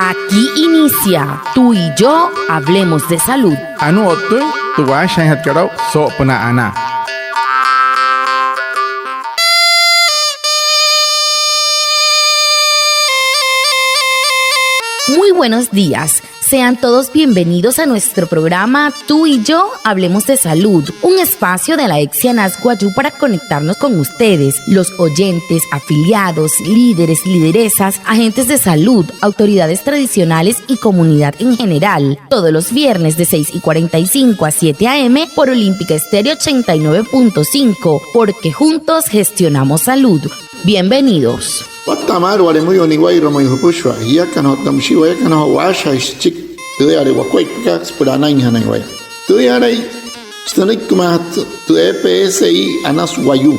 Aquí inicia Tú y yo hablemos de salud. Anu otu tuwa shanhat karau so puna ana. Muy buenos días. Sean todos bienvenidos a nuestro programa Tú y yo hablemos de salud, un espacio de la Exianas Guayú para conectarnos con ustedes, los oyentes, afiliados, líderes, lideresas, agentes de salud, autoridades tradicionales y comunidad en general. Todos los viernes de 6:45 a 7 a.m. por Olímpica Estéreo 89.5, porque juntos gestionamos salud. Bienvenidos. Watamar waremui oniguai romo yupushwa yakano tamshiwa yakano washa ischik tuare wakwai kaks purana inhanai tuare stanik kumat tu EPSI anas wayu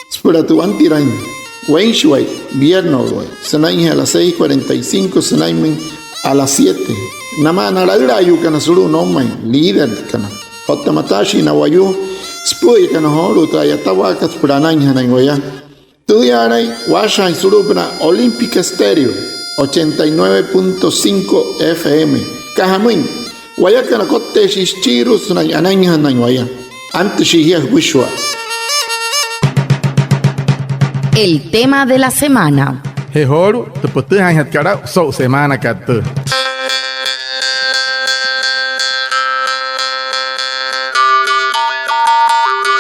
spura tu antirain wainshwai vierno sanai a las 6:45 sanai a las 7 nama naradra yukana suru nomai líder kana hotamatashi na wayu spui kana horu tayatawakas purana inhanai waya Tudiaray, Washa y Surupna, Olímpica Estéreo, 89.5 FM. Cajamuin, Guayacana Cote Shichirus, Nayanaña Nañuaya, antes Shihia Wishua. El tema de la semana. Hehoru, te putu hanhat karau so semana katu.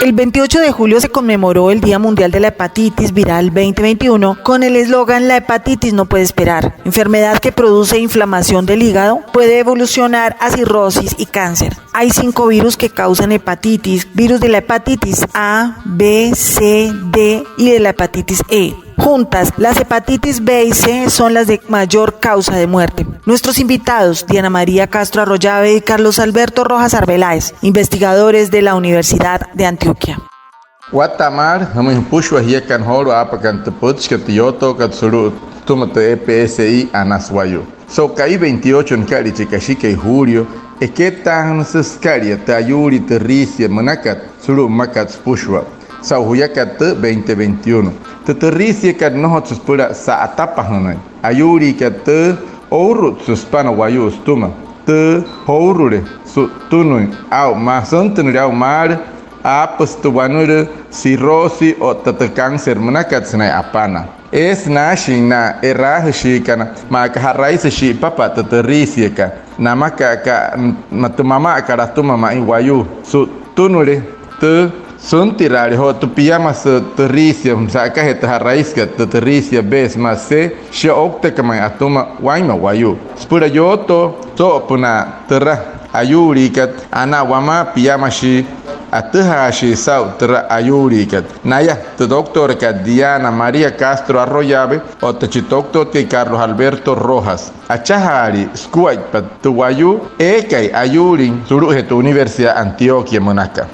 El 28 de julio se conmemoró el Día Mundial de la Hepatitis Viral 2021 con el eslogan "La hepatitis no puede esperar". Enfermedad que produce inflamación del hígado, puede evolucionar a cirrosis y cáncer. Hay 5 virus que causan hepatitis: virus de la hepatitis A, B, C, D y de la hepatitis E. Juntas, las hepatitis B y C son las de mayor causa de muerte. Nuestros invitados, Diana María Castro Arroyave y Carlos Alberto Rojas Arbeláez, investigadores de la Universidad de Antioquia. Watamar, hamin pushwa hiyakan horu apakan teputska tiyoto katsuru tumate EPSI anaswayu. So kai 28 en kari chikashika y julio, eketa nusaskaria tayuri terricia manakat suru makats pushwa. Sauhuyakat 2021. Terricia kat nohot suspura sa atapa hanai. Ayuri kat orut suspana wayu stuma. Te horure su tunui au masantenuri au mar apas tuwanure cirrosi o cáncer manakat senai apana. Es nashi na erahishi kana maka haraisa shi papa terricia ka namaka ka matumama karatuma ma wayu su tunure te son tirari ho tu piyama se terricia saka heta raiska te terricia bes ma se she okta kama atuma waima wayu spura yoto so puna terra ayuri kat ana wama piyama shi ataha shi sau terra ayuri kat naya te doctor kat Diana María Castro Arroyave o te doctor que Carlos Alberto Rojas achahari skuait pat tu wayu ekai ayuri suru tu Universidad Antioquia Monaca.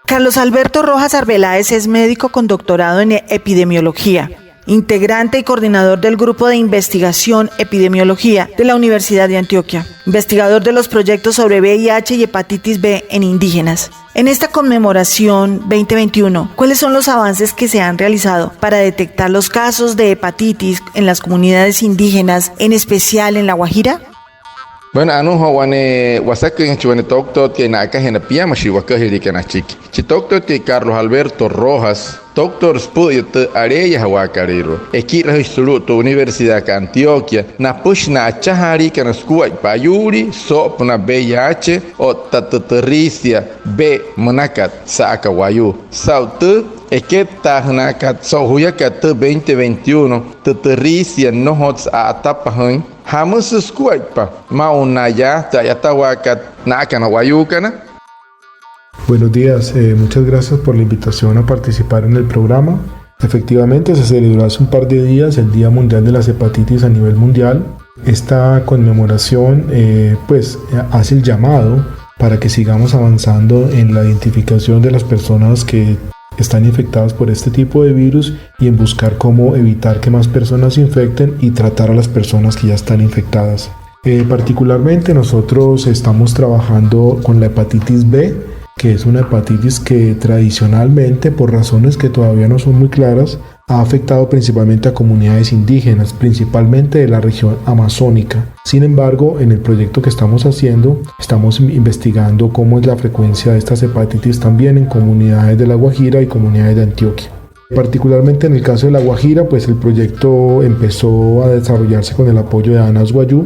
Carlos Alberto Rojas Arbeláez es médico con doctorado en epidemiología, integrante y coordinador del Grupo de Investigación Epidemiología de la Universidad de Antioquia, investigador de los proyectos sobre VIH y hepatitis B en indígenas. En esta conmemoración 2021, ¿cuáles son los avances que se han realizado para detectar los casos de hepatitis en las comunidades indígenas, en especial en La Guajira? Bueno, anu wane wasakin chwane doctor que na ka hena piyama shi wakahiri kana chiki. Chi doctor que Carlos Alberto Rojas, doctor spudite areya hawakariro. Ekira hisuru to Universidad de Antioquia na pushna achahari kana skuai payuri so na VIH o tatatericia B manakat saaka wayu. Sautu eketa hnakat so huyakat 2021 tatericia no hots a atapahan. Hamus skuaipa maunaya tayatawakat nakana wayukana. Buenos días, muchas gracias por la invitación a participar en el programa. Efectivamente, se celebró hace un par de días el Día Mundial de las Hepatitis a nivel mundial. Esta conmemoración hace el llamado para que sigamos avanzando en la identificación de las personas que están infectadas por este tipo de virus y en buscar cómo evitar que más personas se infecten y tratar a las personas que ya están infectadas. Particularmente nosotros estamos trabajando con la hepatitis B, que es una hepatitis que tradicionalmente, por razones que todavía no son muy claras, ha afectado principalmente a comunidades indígenas, principalmente de la región amazónica. Sin embargo, en el proyecto que estamos haciendo, estamos investigando cómo es la frecuencia de estas hepatitis también en comunidades de La Guajira y comunidades de Antioquia. Particularmente en el caso de La Guajira, pues el proyecto empezó a desarrollarse con el apoyo de Anas Guayú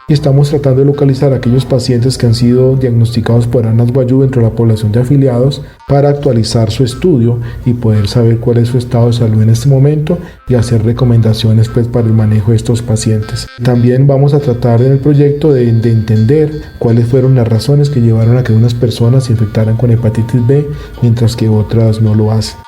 y estamos tratando de localizar a aquellos pacientes que han sido diagnosticados por Anas Guayú dentro de la población de afiliados para actualizar su estudio y poder saber cuál es su estado de salud en este momento y hacer recomendaciones pues para el manejo de estos pacientes. También vamos a tratar en el proyecto de entender cuáles fueron las razones que llevaron a que unas personas se infectaran con hepatitis B mientras que otras no lo hacen.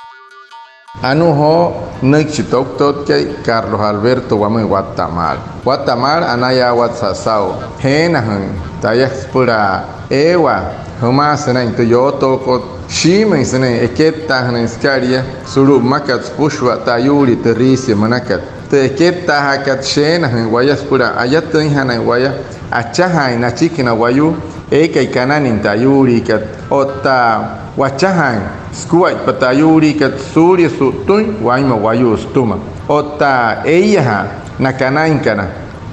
Anuho Nexhitok Totke Carlos Alberto Wame Guatamar Anaya Watsasao Henahan Tayaspura Ewa Humasana Toyoto Kot Shima Sene Eketa Hanskaria Suru Makat Pushwa Tayuri Terisia Manakat Teketa Hakat Shena Guayaspura Ayatan Hanawaya Achaha in Achikina Wayu Eka Kananin Tayuri Kat Ota Wachahan Skuat patayuri kat surya sutun waima wayu stuma. Ota eyaha nakanankana.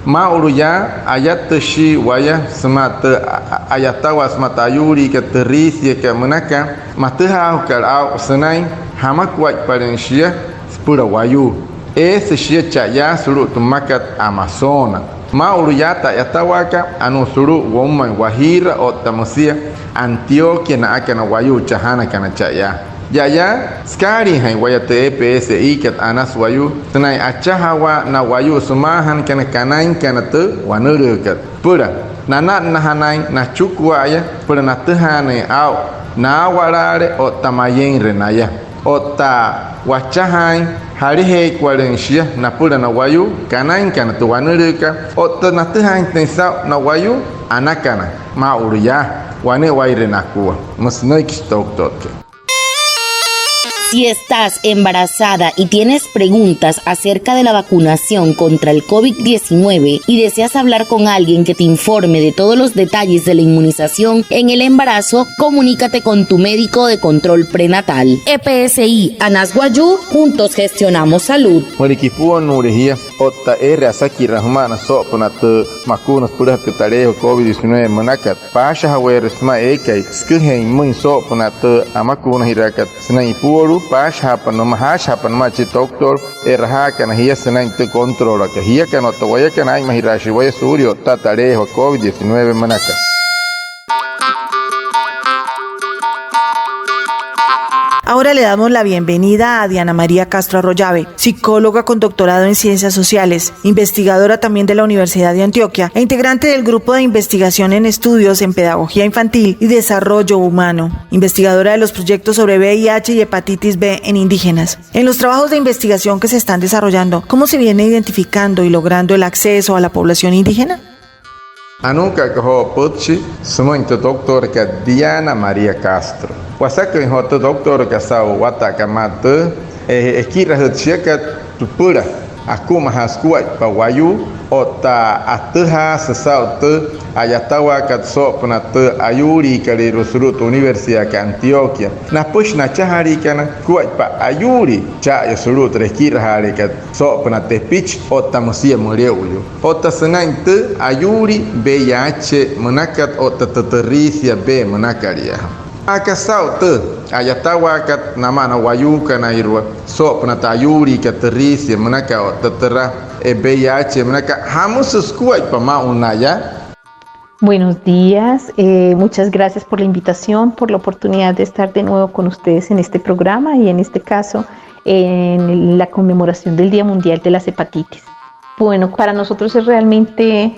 Ma uruya ayat shi waya semata ayatawa sematayuri kat terisia kat menaka. Mataha kal au senai hamak wat parensia spura wayu. Ese shia chaya surut makat Amazona. Ma uruyata yatawaka anu suru woman Guajira o Tamosia Antioquia na akana wayu chahana kana chaya. Yaya skari hai wayate EPSI kat Anas wayu tenai achahawa na wayu sumahan kana kanain kana te wanurukat. Pura nana nahanai na chukwa ya pura na tehane au na warare o tamayen renaya. Ota wachahai harihe kwalensia na pura na wayu kanain kana tu wanuruka ota na tehai tensa na wayu anakana ma uruya wane waire nakua musnoik stoktoke. Si estás embarazada y tienes preguntas acerca de la vacunación contra el COVID-19 y deseas hablar con alguien que te informe de todos los detalles de la inmunización en el embarazo, comunícate con tu médico de control prenatal. EPSI Anas Guayú, juntos gestionamos salud. Morikipuan nurihia otta asaki rahmana sopna te makunas pura te tarejo COVID-19 manakat pasha haweresma ekai skhen mun sopna te amakuna hirakat snai puru Pash hapan no mahash hapan machi doctor erha kana hiya senai te controla que hiya kana to vaya kana ai mahirashi vaya suryo tatarejo COVID-19 manaka. Ahora le damos la bienvenida a Diana María Castro Arroyave, psicóloga con doctorado en Ciencias Sociales, investigadora también de la Universidad de Antioquia e integrante del Grupo de Investigación en Estudios en Pedagogía Infantil y Desarrollo Humano, investigadora de los proyectos sobre VIH y hepatitis B en indígenas. En los trabajos de investigación que se están desarrollando, ¿cómo se viene identificando y logrando el acceso a la población indígena? Anuka kaho putchi sumointo doctor ka Diana María Castro. Wasaka hoto doctor ka sao wata kamate ekira hutcheka tupura akuma haskuat pa wayu ota ataha sesauta ayatawa kat sopna te ayuri kali rusurut Universidad ka Antioquia. Na push na chahari kana kuat pa ayuri cha ya surut rekira hari kat sopna te pitch ota musia mureuyo. Ota senainte ayuri VIH menakat ota teterisia B menakaria. Akasau te ayatawa kat nama na wayu kana irwa sopna tayuri kat terisia menaka ota tera VIH menaka hamus skuat pa maunaya. Buenos días, muchas gracias por la invitación, por la oportunidad de estar de nuevo con ustedes en este programa y en este caso en la conmemoración del Día Mundial de las Hepatitis. Bueno, para nosotros es realmente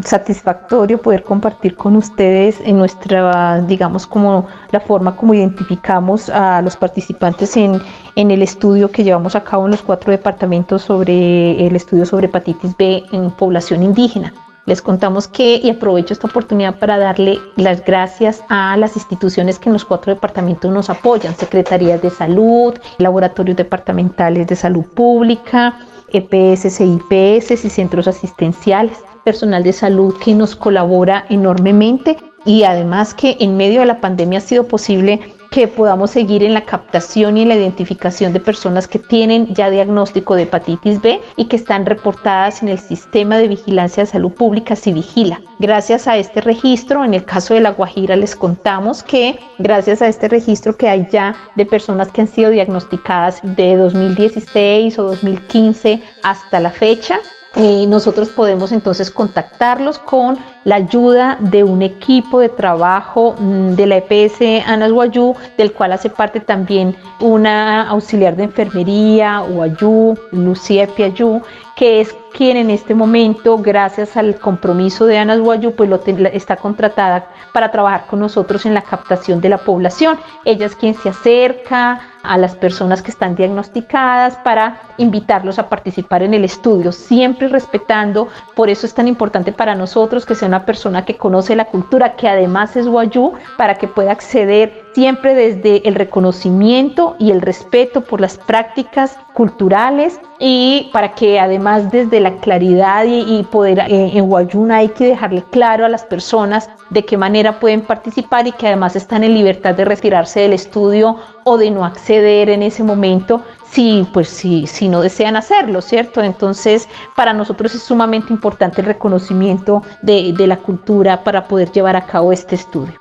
satisfactorio poder compartir con ustedes en nuestra, digamos, como la forma como identificamos a los participantes en el estudio que llevamos a cabo en los 4 departamentos sobre el estudio sobre hepatitis B en población indígena. Les contamos que, y aprovecho esta oportunidad para darle las gracias a las instituciones que en los 4 departamentos nos apoyan: Secretarías de Salud, Laboratorios Departamentales de Salud Pública, EPS, IPS y centros asistenciales, personal de salud que nos colabora enormemente y además que en medio de la pandemia ha sido posible que podamos seguir en la captación y en la identificación de personas que tienen ya diagnóstico de hepatitis B y que están reportadas en el sistema de vigilancia de salud pública Civigila. Gracias a este registro, en el caso de La Guajira les contamos que gracias a este registro que hay ya de personas que han sido diagnosticadas de 2016 o 2015 hasta la fecha, nosotros podemos entonces contactarlos con la ayuda de un equipo de trabajo de la EPS Anas Guayú, del cual hace parte también una auxiliar de enfermería, Guayú, Lucía Piayú, que es quien en este momento, gracias al compromiso de Anas Guayú, pues está contratada para trabajar con nosotros en la captación de la población. Ella es quien se acerca a las personas que están diagnosticadas para invitarlos a participar en el estudio, siempre respetando, por eso es tan importante para nosotros que sea una persona que conoce la cultura, que además es Guayú, para que pueda acceder siempre desde el reconocimiento y el respeto por las prácticas culturales, y para que además desde la claridad y poder en Guayuna hay que dejarle claro a las personas de qué manera pueden participar y que además están en libertad de retirarse del estudio o de no acceder en ese momento si no desean hacerlo, ¿cierto? Entonces, para nosotros es sumamente importante el reconocimiento de la cultura para poder llevar a cabo este estudio.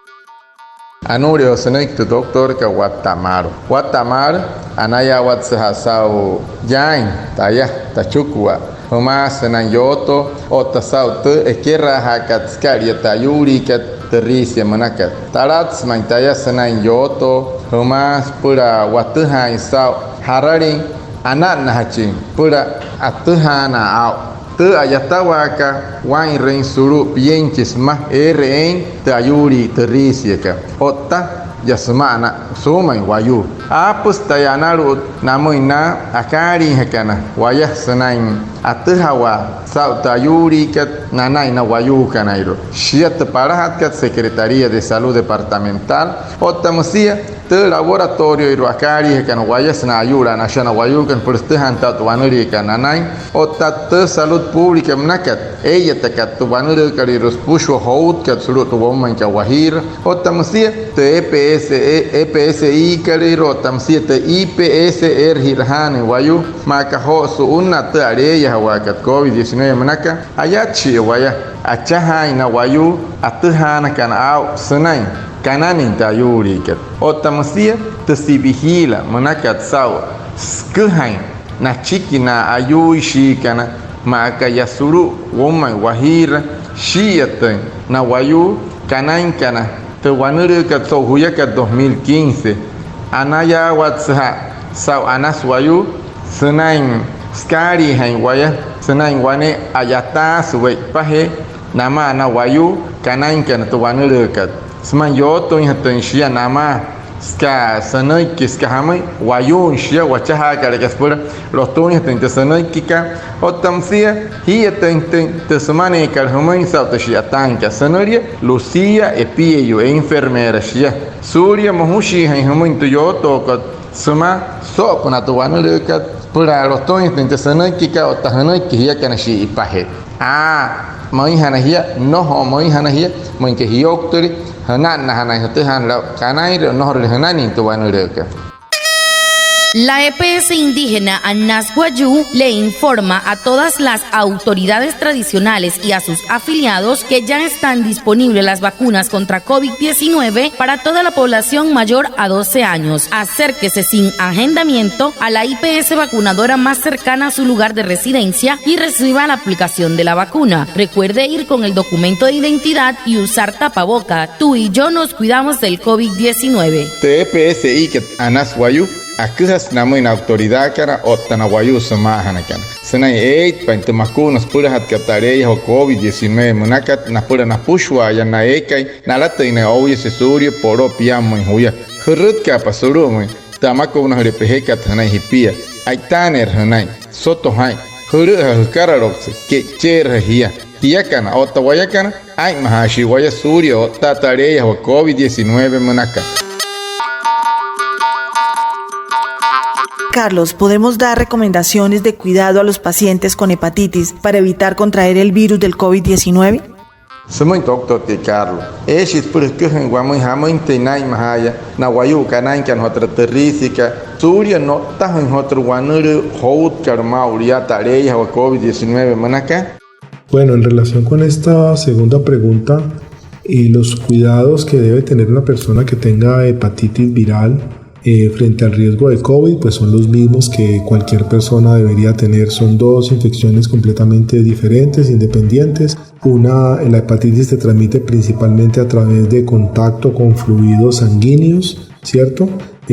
Anurio senek tu doctor ka Guatamar. Guatamar anaya watsahasau jain taya tachukwa. Homa senan yoto o tasau te ekera hakatskari tayuri kat terisia manakat. Tarats mantaya senan yoto homa pura watuhan sau harari anak nahacing pura atuhana au. Te ayatawaka wain rein suru pienches mah rein te ayuri terisia ka otta yasmana sumai wayu apus tayanaru namuina akari hakana wayah senain atuhawa sau tayuri kat nanai na wayu kanairo siat parahat kat Secretaría de Salud Departamental otta musia te laboratorio iru akari hakana wayas na ayura na shana wayu kan perstehan ta tuanuri kananai otta te salud pública mnakat ella takat tuanuri kariros pusho hout kat suru tu bomman ka wahir otta musia te EPSI kariro tamsia te IPS hirhane wayu maka ho su unna te areya wakat COVID-19 manaka ayachi waya achaha ina wayu atuhana kana au sunai kananin tayuri kat otamsia te Civigila manakat sau skuhain na chiki na ayui shi kana maka yasuru woman wahira shiatan na wayu kanain kana te wanuru kat so huyaka 2015 anaya watsa sau anas wayu sunain skari hain waya sunain wane ayata suwe pahe nama na wayu kanain kana te wanuru kat seman yoto hatan shia nama ska sanai kiska hamai wayun shia wachaha kare kaspura los tunis tente sanai kika otamsia hi tente te semane kar hamai sauta shia tanka sanaria Lucía Epieyo enfermera shia Surya mohushi hamai to yoto ka sema so kuna to wanule ka pura los tunis tente sanai kika otahanai kia kana shi ipahe mai hanahia no ho mai hanahia mai ke hioktori hanan na hanai hote han la kanai no hor hanani to wanureka. La EPS indígena Anas Guayú le informa a todas las autoridades tradicionales y a sus afiliados que ya están disponibles las vacunas contra COVID-19 para toda la población mayor a 12 años. Acérquese sin agendamiento a la IPS vacunadora más cercana a su lugar de residencia y reciba la aplicación de la vacuna. Recuerde ir con el documento de identidad y usar tapaboca. Tú y yo nos cuidamos del COVID-19. TPSI que Anas Guayú akihas namuin autoridad kana otana wayu samahana kana sanai 8 painte makunos pura hat kaptareya ho COVID-19 munakat na pura na pushwa ya na ekai na lata ina oye sesurio poro piamo huya khurut ka pasuru mu tamako na repehe kat hanai hipia aitaner hanai soto hai khuru kararox ke cher hia tiakana otawayakana ai mahashi waya surio tatareya ho COVID-19 munakat. Carlos, ¿podemos dar recomendaciones de cuidado a los pacientes con hepatitis para evitar contraer el virus del COVID-19? Semua doctor te Carlos. Esses por que guamui hamui tenai mahaya na wayu kanai kan hotra terrística. Surya no ta en otro guanuru hout karmauria tareya o COVID-19 manaka. Bueno, en relación con esta segunda pregunta, los cuidados que debe tener una persona que tenga hepatitis viral frente al riesgo de COVID, pues son los mismos que cualquier persona debería tener. Son dos infecciones completamente diferentes, independientes. La hepatitis se transmite principalmente a través de contacto con fluidos sanguíneos, ¿cierto?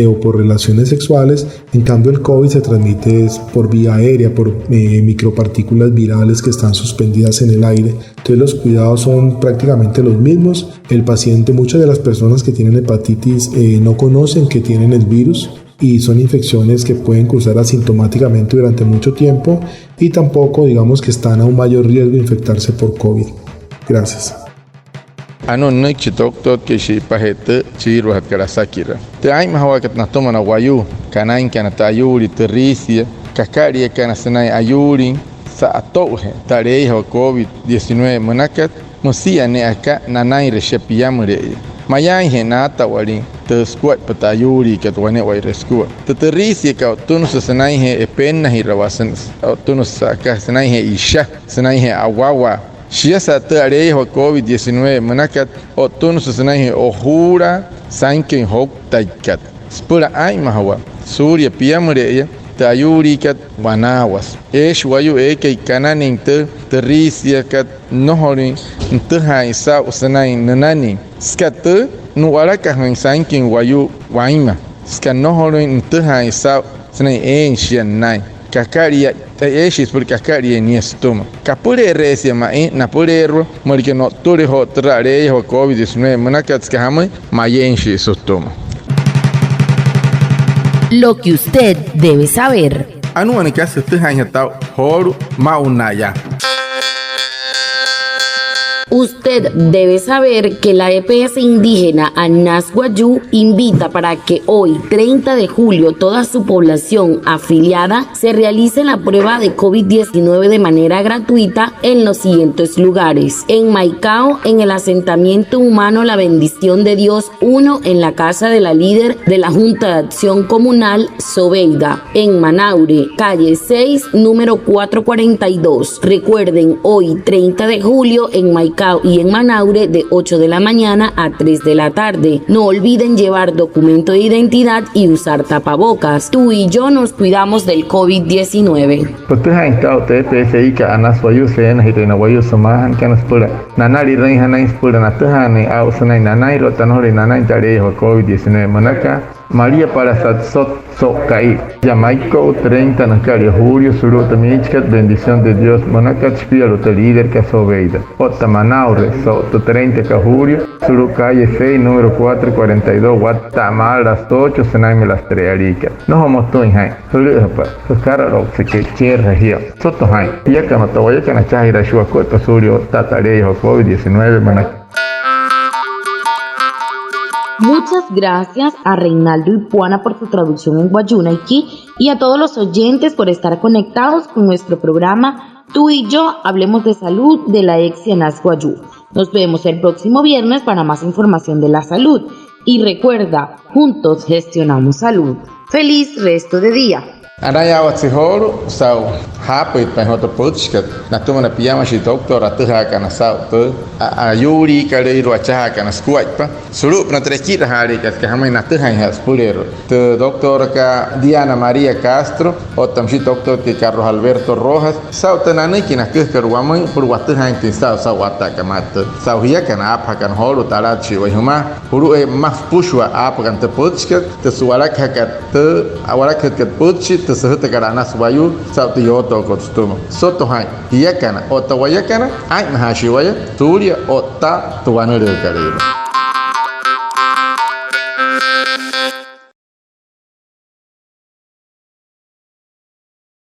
O por relaciones sexuales. En cambio el COVID se transmite por vía aérea, por micropartículas virales que están suspendidas en el aire. Entonces los cuidados son prácticamente los mismos. El paciente, muchas de las personas que tienen hepatitis no conocen que tienen el virus y son infecciones que pueden cursar asintomáticamente durante mucho tiempo y tampoco digamos que están a un mayor riesgo de infectarse por COVID. Gracias. Ano neki doctor que si pahete chiru hat karasakira. Te ai mahawa kat na toma na wayu kanain kana tayuri terisia kakari kana sanai ayuri sa atohe tarei ho COVID-19 manakat musia ne aka nanai reshepiamure. Mayai henata wali te squat patayuri kat wane wai resku. Te terisia ka tunus sanai he penna hirawasan tunus ka sanai he isha sanai he awawa. Shia sata areia ho COVID-19 manakat o tunus sanai o hura sanken hok taikat. Spura ai mahawa surya piamure tayuri kat wanawas. Wayu ke kananin te terisia kat nohori te hai sa sanai nanani. Skat nuara ka sanken wayu waima. Skat nohori te hai sa sanai shianai. Kakaria por kakaria ni estoma. Kapure resia na purero, porque no tore ho trare ho COVID-19 manakat skahame mayenshi estoma. Lo que usted debe saber. Anu anika se te hanyatao horu maunaya. Usted debe saber que la EPS indígena Anas Guayú invita para que hoy, 30 de julio, toda su población afiliada se realice la prueba de COVID-19 de manera gratuita en los siguientes lugares. En Maicao, en el asentamiento humano La Bendición de Dios 1, en la casa de la líder de la Junta de Acción Comunal, Sobeida. En Manaure, calle 6, número 442. Recuerden, hoy, 30 de julio, en Maicao y en Manaure de 8 de la mañana a 3 de la tarde. No olviden llevar documento de identidad y usar tapabocas. Tú y yo nos cuidamos del COVID-19. María para Satsot Kai, Jamaico 30 Nacario Julio, Suruta Michkat, bendición de Dios, Monacat Spialo, líder que Sobeida, Ota Manaure, Soto 30 Julio, Suru calle 6, número 442, Guatemala, las 8, Senaime las 3 Arica. No vamos a Hai, Suru Hapa, Soscara Roxe, que Cherra Hia, Soto Hai, Yaka Matawaya Kanachahira Shuakota Surio, Tatarejo, COVID-19, Monacat. Muchas gracias a Reinaldo Ipuana por su traducción en Guayunaiki y a todos los oyentes por estar conectados con nuestro programa Tú y yo hablemos de salud de la EPS Anas Guayú. Nos vemos el próximo viernes para más información de la salud. Y recuerda, juntos gestionamos salud. ¡Feliz resto de día! Araya watsihoro sau hapit pa hoto putskat na tuma na piyama si doktor ataha kana sau to ayuri kare ro achaha kana skuat pa suru na trekira hari kas ka hamai na taha has pulero to doktor ka Diana Maria Castro o tamsi doktor ke Carlos Alberto Rojas sau tanane kina keskar wamai por wataha intin sau wata kamat sau hia kana apa kan horo tarachi wa huma puru e mas pushwa apa kan te putskat te suara kakat te awara kakat putsit sehete karana subayu sauti yoto kostumo soto hai yakana otawayakana ai mahashiwaya turia otta tuwanere karero.